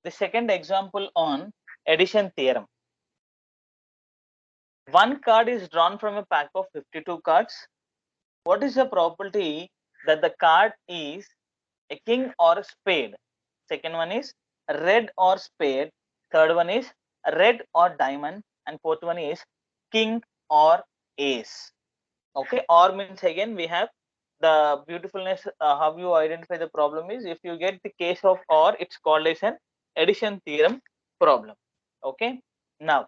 the second example on addition theorem. One card is drawn from a pack of 52 cards. What is the probability that the card is a king or a spade? Second one is red or spade. Third one is red or diamond. And fourth one is king or ace. Okay, or means again we have the beautifulness, how you identify the problem is if you get the case of or, it's called as an addition theorem problem. Okay, now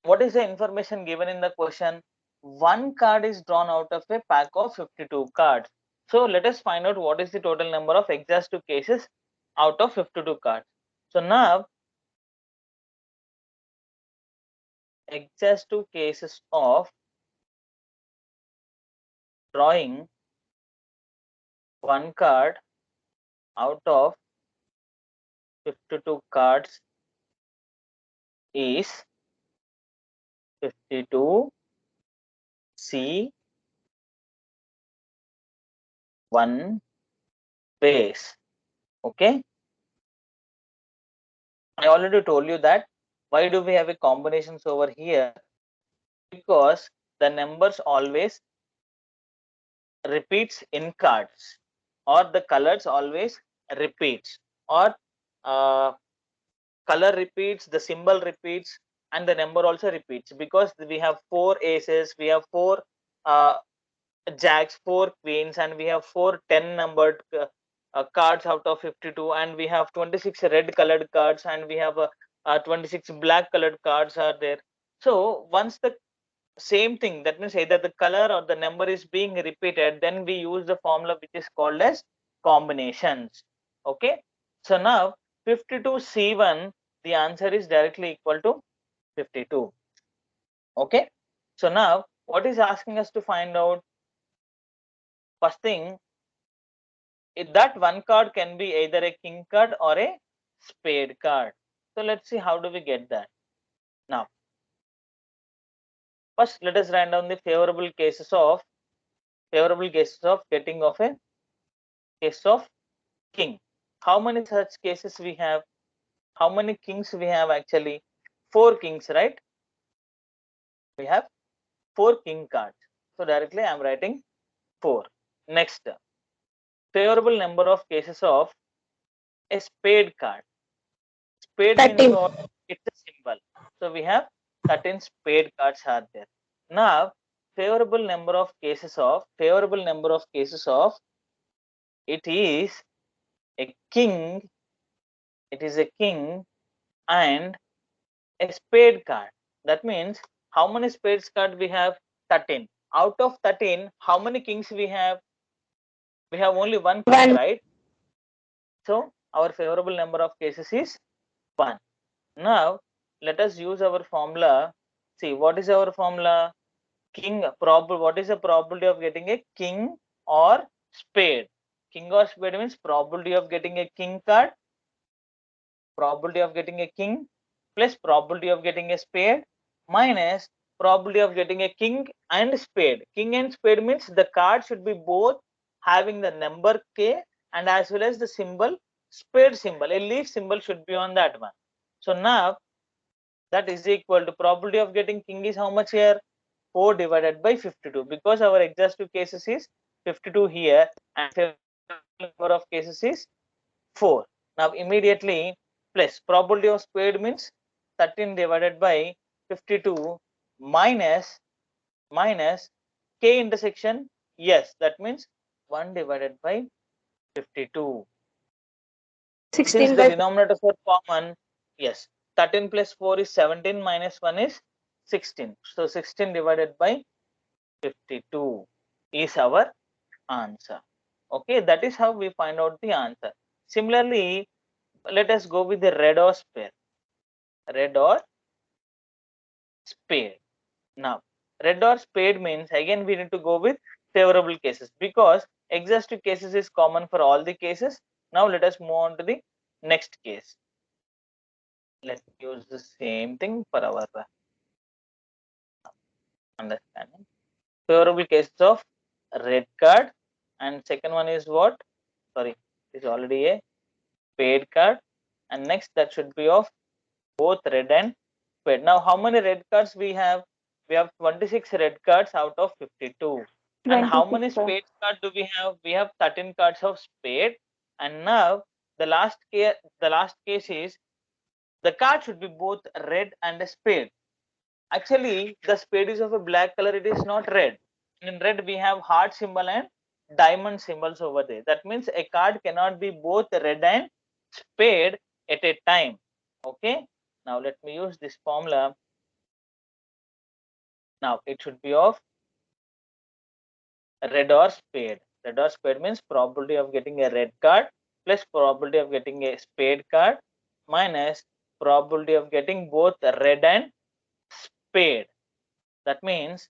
what is the information given in the question? One card is drawn out of a pack of 52 cards. So let us find out what is the total number of exhaustive cases out of 52 cards. So now exhaustive cases of drawing one card out of 52 cards is 52 C 1 base. Okay, I already told you that. Why do we have a combinations over here? Because the numbers always repeats in cards, or the colors always repeats, or uh, color repeats, the symbol repeats, and the number also repeats, because we have 4 aces, we have 4 uh, jacks, 4 queens, and we have 4 10 numbered cards out of 52, and we have 26 red colored cards, and we have 26 black colored cards are there. So once the same thing, that means either the color or the number is being repeated, then we use the formula which is called as combinations. Okay, so now 52C1, the answer is directly equal to 52. Okay, so now what is asking us to find out? First thing, that one card can be either a king card or a spade card. So let's see how do we get that. Now first let us write down the favorable cases of getting of a case of king. How many such cases we have? How many kings we have actually? 4 kings, right? We have 4 king cards. So directly I am writing 4. Next, favorable number of cases of a spade card. Spade means 13. what? It's a symbol. So we have 13 spade cards are there. Now favorable number of cases of it is a king, and a spade card. That means how many spades card we have? 13. Out of 13, how many kings we have? We have only one king, 1. right? So our favorable number of cases is 1. Now let us use our formula. See, what is our formula? What is the probability of getting a king or spade? King or spade means probability of getting a king card, probability of getting a king, plus probability of getting a spade, minus probability of getting a king and spade. King and spade means the card should be both having the number k and as well as the symbol spade symbol. A leaf symbol should be on that one. So now that is equal to probability of getting king is how much here? 4 divided by 52, because our exhaustive cases is 52 here and number of cases is 4. Now immediately plus probability of spade means 13 divided by 52 minus k intersection. Yes, that means 1 divided by 52. Since 16 the by denominators are common, yes, 13 plus 4 is 17, minus 1 is 16. So 16 divided by 52 is our answer. Okay, that is how we find out the answer. Similarly, let us go with the red or spade. Red or spade. Now, red or spade means again we need to go with favorable cases, because exhaustive cases is common for all the cases. Now let us move on to the next case. Let's use the same thing for our understanding. Favorable cases of red card, and second one is what? Sorry, it is already a spade card. and next that should be of both red and spade. Now how many red cards we have? We have 26 red cards out of 52. And how 26, many sir. spade cards do we have? We have 13 cards of spade. And now the last case is the card should be both red and a spade. Actually, the spade is of a black color, it is not red. In red, we have heart symbol and diamond symbols over there. That means a card cannot be both red and spade at a time. Okay. Now let me use this formula. Now it should be of red or spade. Red or spade means probability of getting a red card plus probability of getting a spade card minus probability of getting both red and spade. That means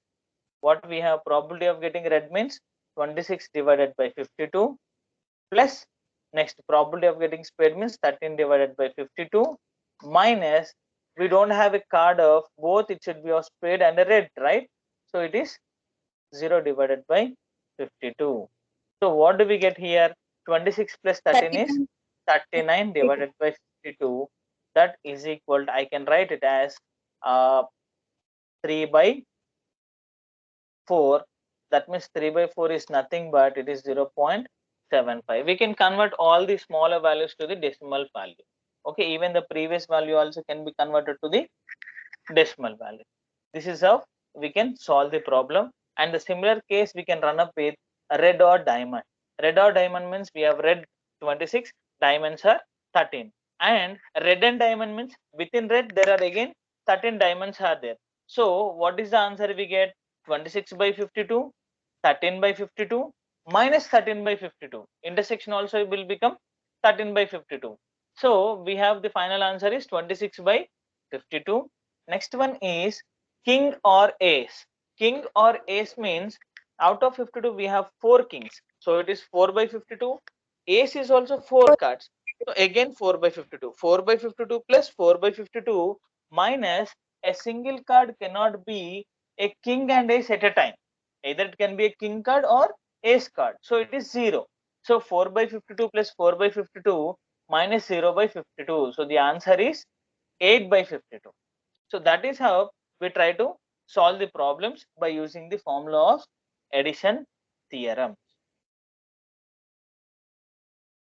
what we have, probability of getting red means 26 divided by 52 plus next probability of getting spade means 13 divided by 52 minus we don't have a card of both, it should be of spade and a red, right? So it is 0 divided by 52. So what do we get here? 26 plus 13 is 39 divided by 52. That is equal to, I can write it as 3 by 4. That means 3 by 4 is nothing but it is 0.75. We can convert all the smaller values to the decimal value. Okay, even the previous value also can be converted to the decimal value. This is how we can solve the problem. And the similar case we can run up with a red or diamond. Red or diamond means we have red 26, diamonds are 13. And red and diamond means within red there are again 13 diamonds are there. So what is the answer we get? 26 by 52, 13 by 52 minus 13 by 52. Intersection also will become 13 by 52. So we have the final answer is 26 by 52. Next one is king or ace. King or ace means out of 52 we have 4 kings. So it is 4 by 52. Ace is also 4 cards. So again 4 by 52. 4 by 52 plus 4 by 52 minus a single card cannot be a king and ace at a time. Either it can be a king card or ace card. So it is 0. So 4 by 52 plus 4 by 52 minus 0 by 52. So the answer is 8 by 52. So that is how we try to solve the problems by using the formula of addition theorem.